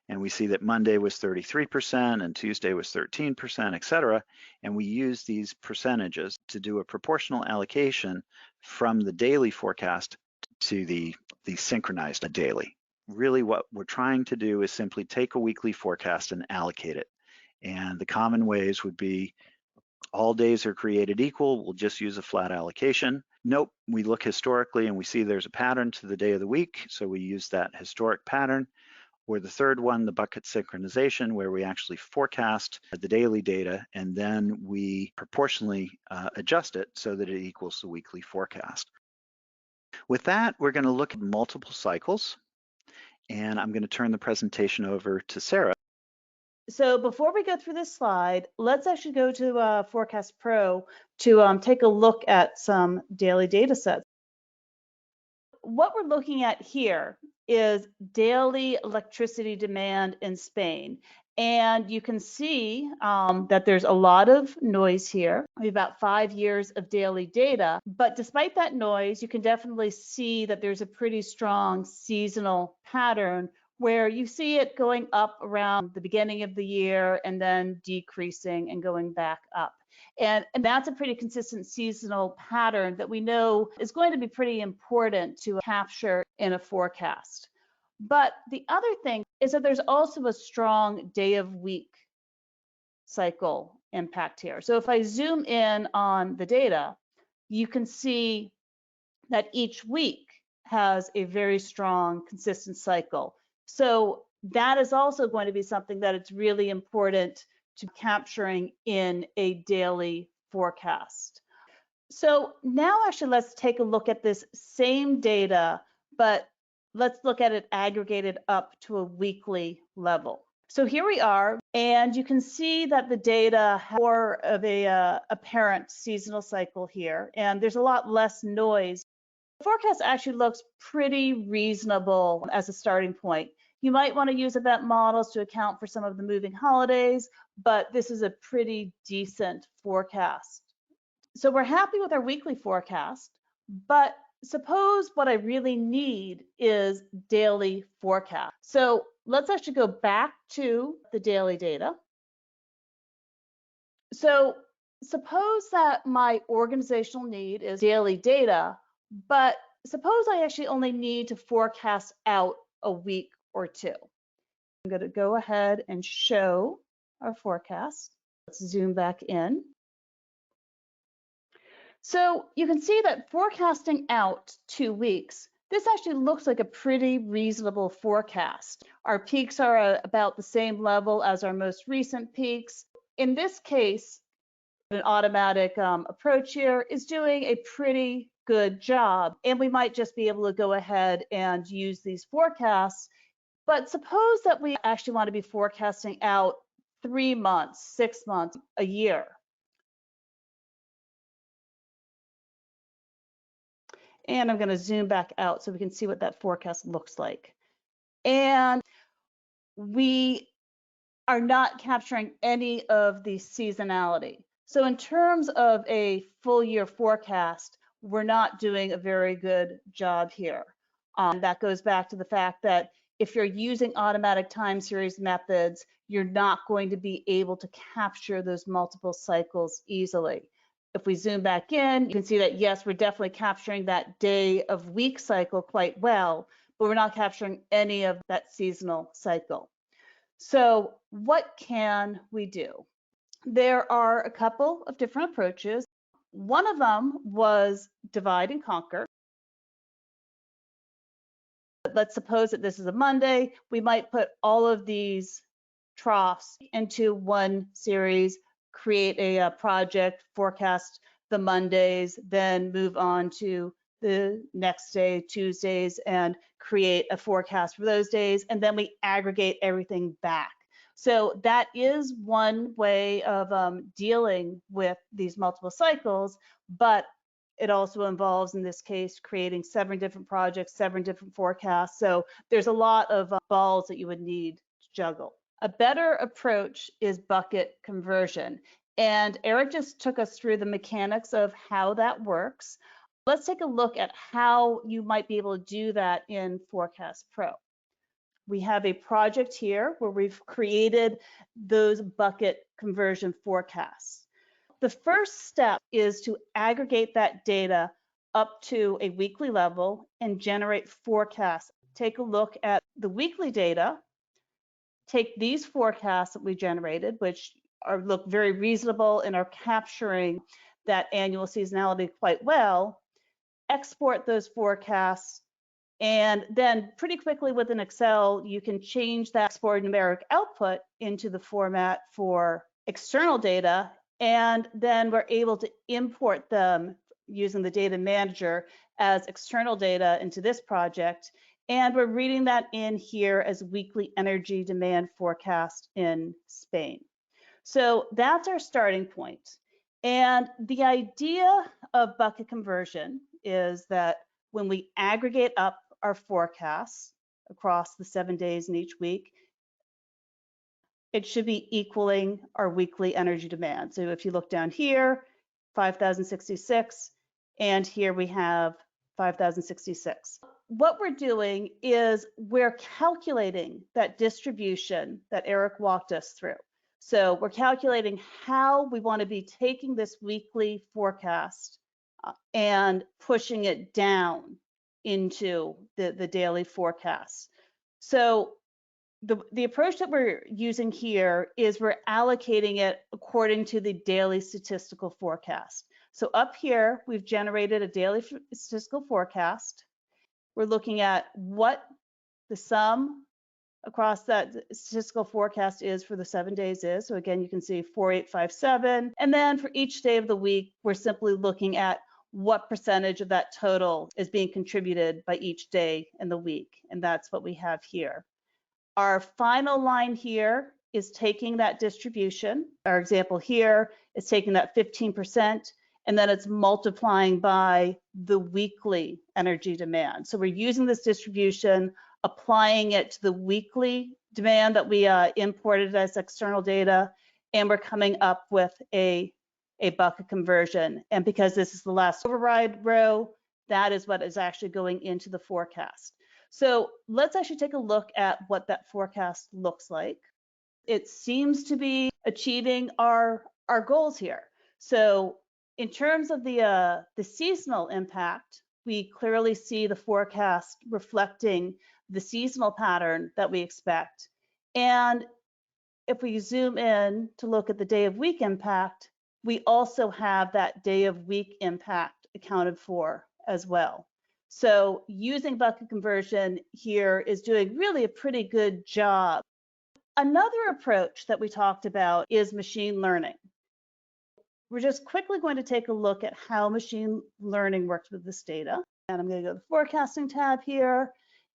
And we see that Monday was 33% and Tuesday was 13%, et cetera. And we use these percentages to do a proportional allocation from the daily forecast to the synchronized daily. Really what we're trying to do is simply take a weekly forecast and allocate it. And the common ways would be all days are created equal, we'll just use a flat allocation. Nope, we look historically and we see there's a pattern to the day of the week, so we use that historic pattern. Or the third one, the bucket synchronization, where we actually forecast the daily data and then we proportionally adjust it so that it equals the weekly forecast. With that, we're going to look at multiple cycles, and I'm going to turn the presentation over to Sarah.
So before we go through this slide, let's actually go to Forecast Pro to take a look at some daily data sets. What we're looking at here is daily electricity demand in Spain. And you can see that there's a lot of noise here. We have about 5 years of daily data. But despite that noise, you can definitely see that there's a pretty strong seasonal pattern where you see it going up around the beginning of the year and then decreasing and going back up. And that's a pretty consistent seasonal pattern that we know is going to be pretty important to capture in a forecast. But the other thing is that there's also a strong day of week cycle impact here. So if I zoom in on the data, you can see that each week has a very strong consistent cycle. So that is also going to be something that it's really important to capturing in a daily forecast. So now actually let's take a look at this same data, but let's look at it aggregated up to a weekly level. So here we are, and you can see that the data has more of a apparent seasonal cycle here, and there's a lot less noise. The forecast actually looks pretty reasonable as a starting point. You might want to use event models to account for some of the moving holidays, but this is a pretty decent forecast. So we're happy with our weekly forecast, but suppose what I really need is daily forecast. So let's actually go back to the daily data. So suppose that my organizational need is daily data, but suppose I actually only need to forecast out a week or two. I'm going to go ahead and show our forecast. Let's zoom back in. So you can see that forecasting out 2 weeks, this actually looks like a pretty reasonable forecast. Our peaks are about the same level as our most recent peaks. In this case, an automatic approach here is doing a pretty good job, and we might just be able to go ahead and use these forecasts. But suppose that we actually want to be forecasting out 3 months, 6 months, a year. And I'm going to zoom back out so we can see what that forecast looks like. And we are not capturing any of the seasonality. So in terms of a full year forecast, we're not doing a very good job here. That goes back to the fact that if you're using automatic time series methods, you're not going to be able to capture those multiple cycles easily. If we zoom back in, you can see that yes, we're definitely capturing that day of week cycle quite well, but we're not capturing any of that seasonal cycle. So what can we do? There are a couple of different approaches. One of them was divide and conquer. Let's suppose that this is a Monday. We might put all of these troughs into one series, create a project, forecast the Mondays, then move on to the next day, Tuesdays, and create a forecast for those days, and then we aggregate everything back. So that is one way of dealing with these multiple cycles, but it also involves, in this case, creating 7 different projects, 7 different forecasts. So there's a lot of balls that you would need to juggle. A better approach is bucket conversion. And Eric just took us through the mechanics of how that works. Let's take a look at how you might be able to do that in Forecast Pro. We have a project here where we've created those bucket conversion forecasts. The first step is to aggregate that data up to a weekly level and generate forecasts. Take a look at the weekly data, take these forecasts that we generated, which look very reasonable and are capturing that annual seasonality quite well, export those forecasts, and then pretty quickly within Excel, you can change that export numeric output into the format for external data, and then we're able to import them using the data manager as external data into this project. And we're reading that in here as weekly energy demand forecast in Spain. So that's our starting point. And the idea of bucket conversion is that when we aggregate up our forecasts across the 7 days in each week, it should be equaling our weekly energy demand. So if you look down here, 5,066, and here we have 5,066. What we're doing is we're calculating that distribution that Eric walked us through. So we're calculating how we want to be taking this weekly forecast and pushing it down into the daily forecast. So the approach that we're using here is we're allocating it according to the daily statistical forecast. So up here, we've generated a daily statistical forecast. We're looking at what the sum across that statistical forecast is for the 7 days is. So again, you can see 4857. And then for each day of the week, we're simply looking at what percentage of that total is being contributed by each day in the week. And that's what we have here. Our final line here is taking that distribution. Our example here is taking that 15%, and then it's multiplying by the weekly energy demand. So we're using this distribution, applying it to the weekly demand that we imported as external data, and we're coming up with a bucket conversion. And because this is the last override row, that is what is actually going into the forecast. So let's actually take a look at what that forecast looks like. It seems to be achieving our goals here. So in terms of the seasonal impact, we clearly see the forecast reflecting the seasonal pattern that we expect. And if we zoom in to look at the day of week impact, we also have that day of week impact accounted for as well. So using bucket conversion here is doing really a pretty good job. Another approach that we talked about is machine learning. We're just quickly going to take a look at how machine learning works with this data. And I'm going to go to the forecasting tab here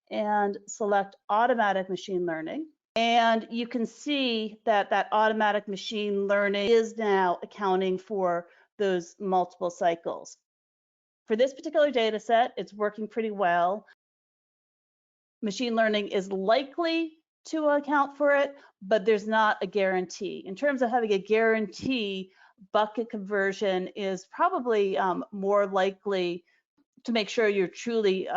and select automatic machine learning. And you can see that that automatic machine learning is now accounting for those multiple cycles. For this particular data set, it's working pretty well. Machine learning is likely to account for it, but there's not a guarantee. In terms of having a guarantee, bucket conversion is probably more likely to make sure you're truly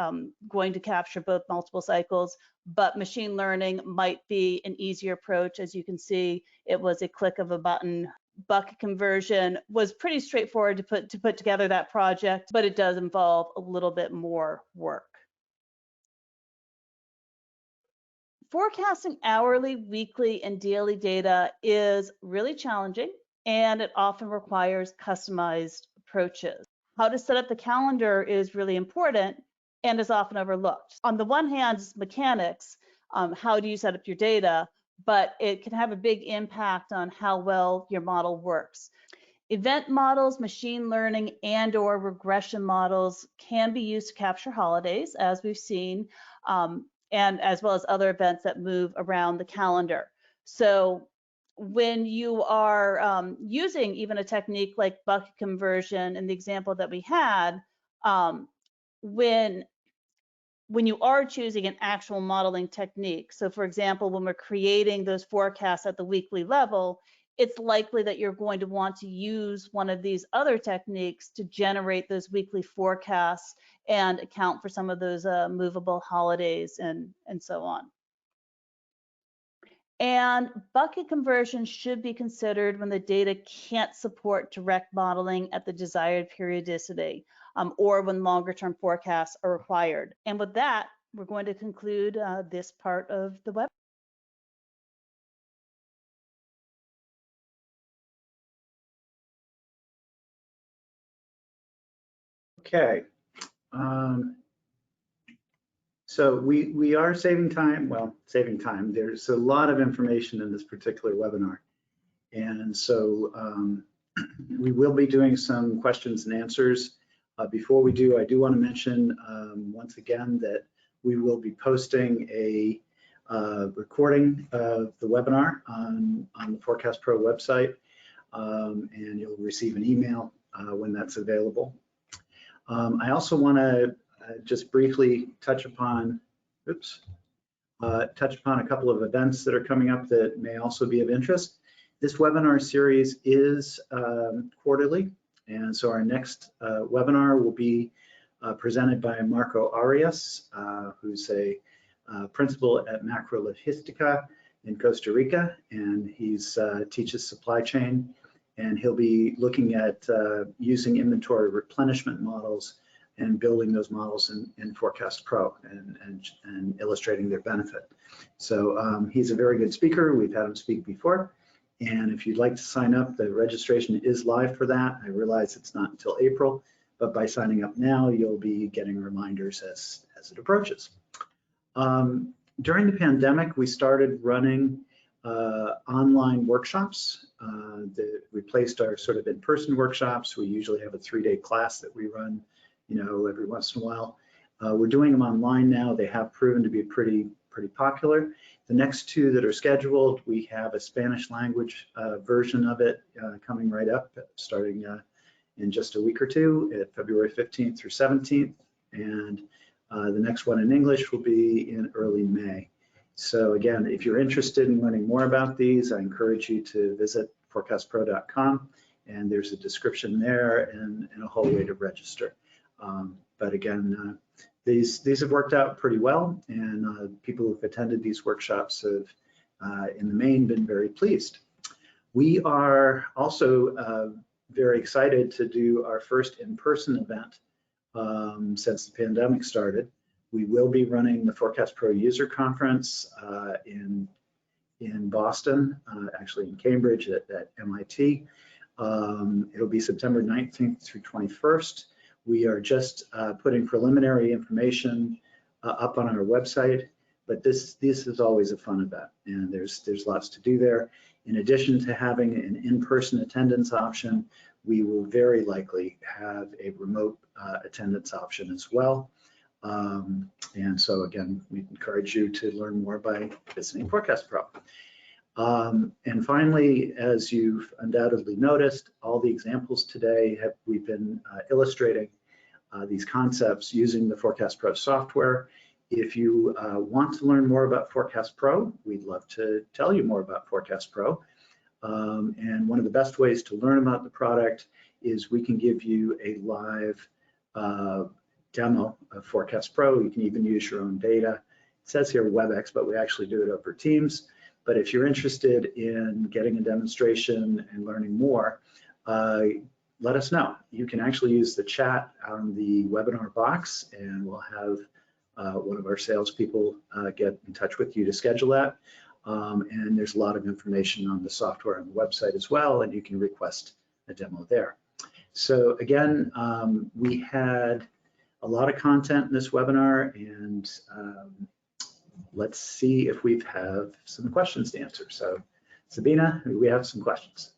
going to capture both multiple cycles, but machine learning might be an easier approach. As you can see, it was a click of a button. Bucket conversion was pretty straightforward to put together that project, but it does involve a little bit more work. Forecasting hourly, weekly, and daily data is really challenging, and it often requires customized approaches. How to set up the calendar is really important and is often overlooked. On the one hand, it's mechanics. How do you set up your data? but it can have a big impact on how well your model works. Event models, machine learning, and/or regression models can be used to capture holidays, as we've seen, and as well as other events that move around the calendar. So when you are using even a technique like bucket conversion in the example that we had, when you are choosing an actual modeling technique, so for example, when we're creating those forecasts at the weekly level, it's likely that you're going to want to use one of these other techniques to generate those weekly forecasts and account for some of those movable holidays and so on. And bucket conversion should be considered when the data can't support direct modeling at the desired periodicity, or when longer term forecasts are required. And with that, we're going to conclude this part of the webinar.
Okay. So we are saving time. Well, saving time. There's a lot of information in this particular webinar. And so we will be doing some questions and answers. Before we do, I do want to mention once again that we will be posting a recording of the webinar on the Forecast Pro website, and you'll receive an email when that's available. I also want to just briefly touch upon, touch upon a couple of events that are coming up that may also be of interest. This webinar series is quarterly, and so our next webinar will be presented by Marco Arias, who's a principal at Macrologistica in Costa Rica, and he's teaches supply chain, and he'll be looking at using inventory replenishment models and building those models in Forecast Pro and illustrating their benefit. So he's a very good speaker. We've had him speak before. And if you'd like to sign up, the registration is live for that. I realize it's not until April, but by signing up now, you'll be getting reminders as it approaches. During the pandemic, we started running online workshops that replaced our sort of in-person workshops. We usually have a 3-day class that we run, every once in a while. We're doing them online now. They have proven to be pretty popular. The next 2 that are scheduled, we have a Spanish language version of it coming right up, starting in just a week or 2, at February 15th through 17th. And the next one in English will be in early May. So again, if you're interested in learning more about these, I encourage you to visit forecastpro.com, and there's a description there and a whole way to register. But again, these have worked out pretty well, and people who've attended these workshops have, in the main, been very pleased. We are also very excited to do our first in-person event since the pandemic started. We will be running the Forecast Pro User Conference in Boston, actually in Cambridge at MIT. It'll be September 19th through 21st. We are just putting preliminary information up on our website, but this is always a fun event, and there's lots to do there. In addition to having an in-person attendance option, we will very likely have a remote attendance option as well. And so again, we encourage you to learn more by visiting Forecast Pro. And finally, as you've undoubtedly noticed, all the examples today we've been illustrating these concepts using the Forecast Pro software. If you want to learn more about Forecast Pro, we'd love to tell you more about Forecast Pro. And one of the best ways to learn about the product is we can give you a live demo of Forecast Pro. You can even use your own data. It says here WebEx, but we actually do it over Teams. But if you're interested in getting a demonstration and learning more, let us know. You can actually use the chat on the webinar box, and we'll have one of our salespeople get in touch with you to schedule that. And there's a lot of information on the software on the website as well, and you can request a demo there. So again, we had a lot of content in this webinar, and let's see if we have some questions to answer. So Sabina, we have some questions.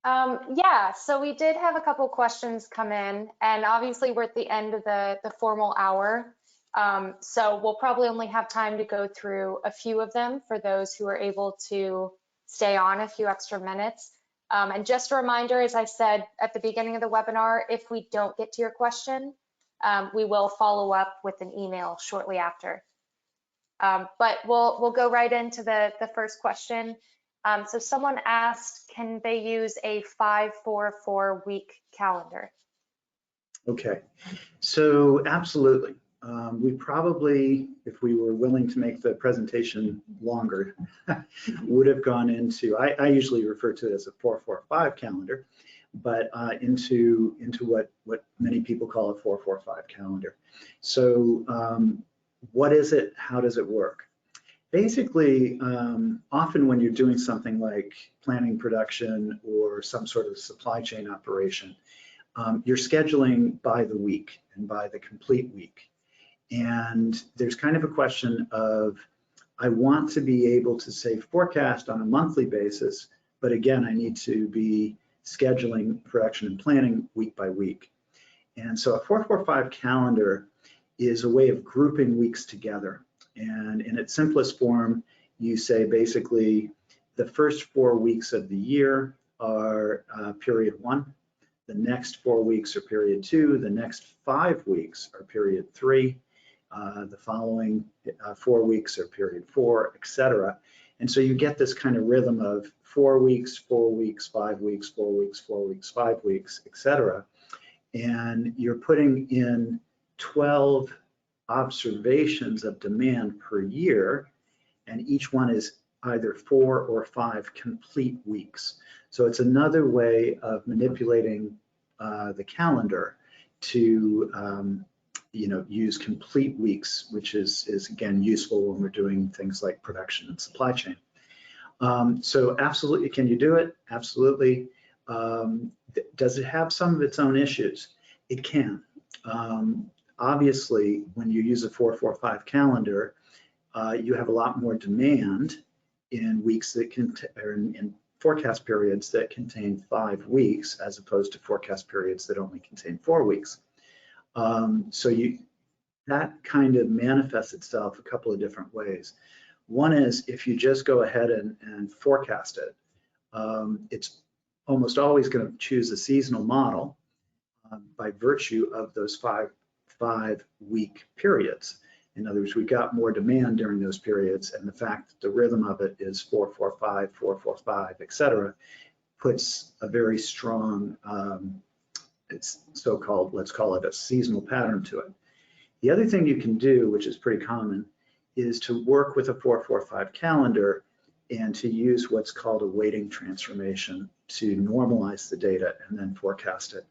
Yeah, so we did have a couple questions come in, and obviously we're at the end of the formal hour. So we'll probably only have time to go through a few of them for those who are able to stay on a few extra minutes. And just a reminder, as I said at the beginning of the webinar, if we don't get to your question, we will follow up with an email shortly after. But we'll go right into the first question. So someone asked, can they use a 5-4-4 week calendar?
Okay, so absolutely. We probably, if we were willing to make the presentation longer, would have gone into, I usually refer to it as a 4-4-5 calendar, but into what many people call a 4-4-5 calendar. So what is it? How does it work? Basically, often when you're doing something like planning production or some sort of supply chain operation, you're scheduling by the week and by the complete week. And there's kind of a question of, I want to be able to say forecast on a monthly basis, but again, I need to be scheduling production and planning week by week. And so a 4-4-5 calendar is a way of grouping weeks together. And in its simplest form, you say basically the first 4 weeks of the year are period 1, the next 4 weeks are period 2, the next 5 weeks are period 3, the following 4 weeks are period 4, etc. And so you get this kind of rhythm of 4 weeks, 4 weeks, 5 weeks, 4 weeks, 4 weeks, 5 weeks, etc. And you're putting in 12 observations of demand per year, and each one is either 4 or 5 complete weeks. So it's another way of manipulating the calendar to use complete weeks, which is again useful when we're doing things like production and supply chain. So absolutely, can you do it? Absolutely. Does it have some of its own issues? It can. Obviously, when you use a 4-4-5 calendar, you have a lot more demand in weeks that can, or in forecast periods that contain 5 weeks, as opposed to forecast periods that only contain 4 weeks. So that kind of manifests itself a couple of different ways. One is if you just go ahead and forecast it, it's almost always going to choose a seasonal model by virtue of those 5-week periods. In other words, we've got more demand during those periods, and the fact that the rhythm of it is 4-4-5, 4-4-5, etc., puts a very strong, it's so-called, let's call it a seasonal pattern to it. The other thing you can do, which is pretty common, is to work with a 4-4-5 calendar and to use what's called a weighting transformation to normalize the data and then forecast it.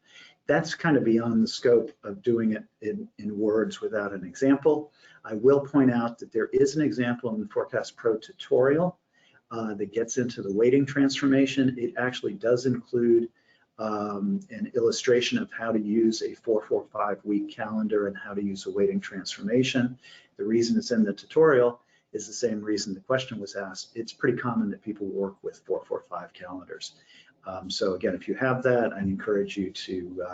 That's kind of beyond the scope of doing it in words without an example. I will point out that there is an example in the Forecast Pro tutorial that gets into the weighting transformation. It actually does include an illustration of how to use a 4-4-5 week calendar and how to use a weighting transformation. The reason it's in the tutorial is the same reason the question was asked. It's pretty common that people work with 4-4-5 calendars. So again, if you have that, I encourage you to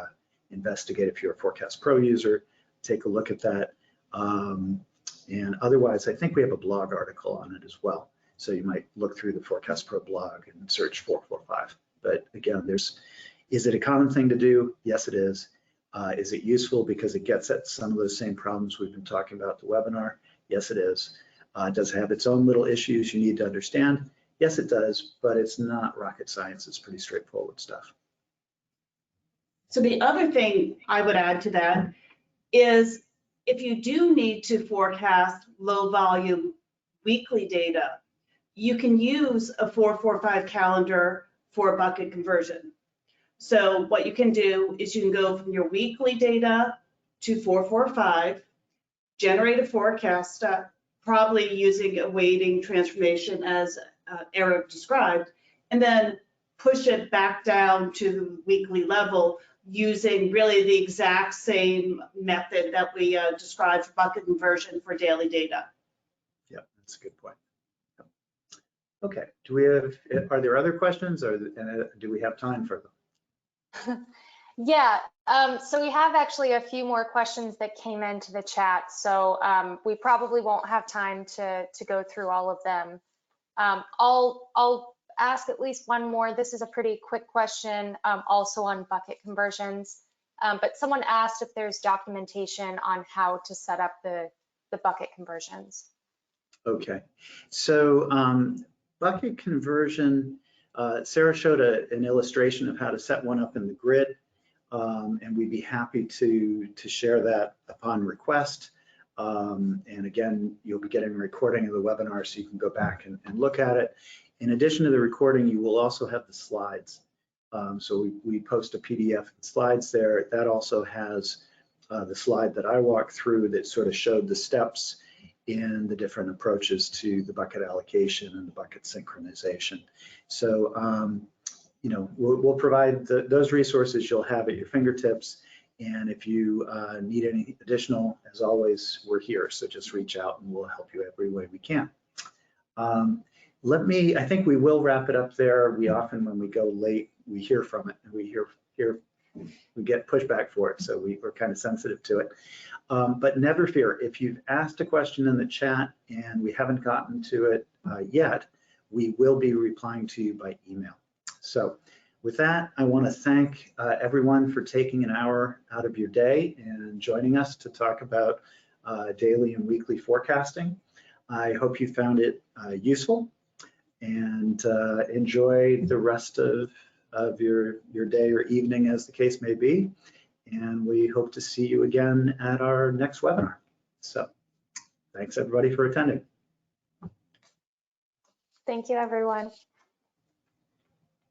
investigate. If you're a Forecast Pro user, take a look at that. And otherwise, I think we have a blog article on it as well. So you might look through the Forecast Pro blog and search 4-4-5. But again, is it a common thing to do? Yes, it is. Is it useful because it gets at some of those same problems we've been talking about the webinar? Yes, it is. Does it have its own little issues you need to understand? Yes, it does, but it's not rocket science. It's pretty straightforward stuff.
So the other thing I would add to that is if you do need to forecast low volume weekly data, you can use a 4-4-5 calendar for bucket conversion. So what you can do is you can go from your weekly data to 4-4-5, generate a forecast, probably using a weighting transformation as Eric described, and then push it back down to the weekly level using really the exact same method that we described for bucket conversion for daily data.
Yeah. it's a good point. Okay, are there other questions, or do we have time for them?
Yeah, so we have actually a few more questions that came into the chat, so we probably won't have time to go through all of them. I'll ask at least one more. This is a pretty quick question, also on bucket conversions, but someone asked if there's documentation on how to set up the bucket conversions.
Okay, so bucket conversion, Sarah showed an illustration of how to set one up in the grid, and we'd be happy to share that upon request. And again, you'll be getting a recording of the webinar so you can go back and look at it. In addition to the recording, you will also have the slides. So we post a PDF and slides there. That also has the slide that I walked through that sort of showed the steps in the different approaches to the bucket allocation and the bucket synchronization. So, you know, we'll provide those resources you'll have at your fingertips. And if you need any additional, as always, we're here. So just reach out and we'll help you every way we can. I think we will wrap it up there. We often, when we go late, we hear from it and we get pushback for it. So we're kind of sensitive to it. But never fear, if you've asked a question in the chat and we haven't gotten to it yet, we will be replying to you by email. So with that, I want to thank everyone for taking an hour out of your day and joining us to talk about daily and weekly forecasting. I hope you found it useful, and enjoy the rest of your day or evening, as the case may be. And we hope to see you again at our next webinar. So thanks everybody for attending.
Thank you, everyone.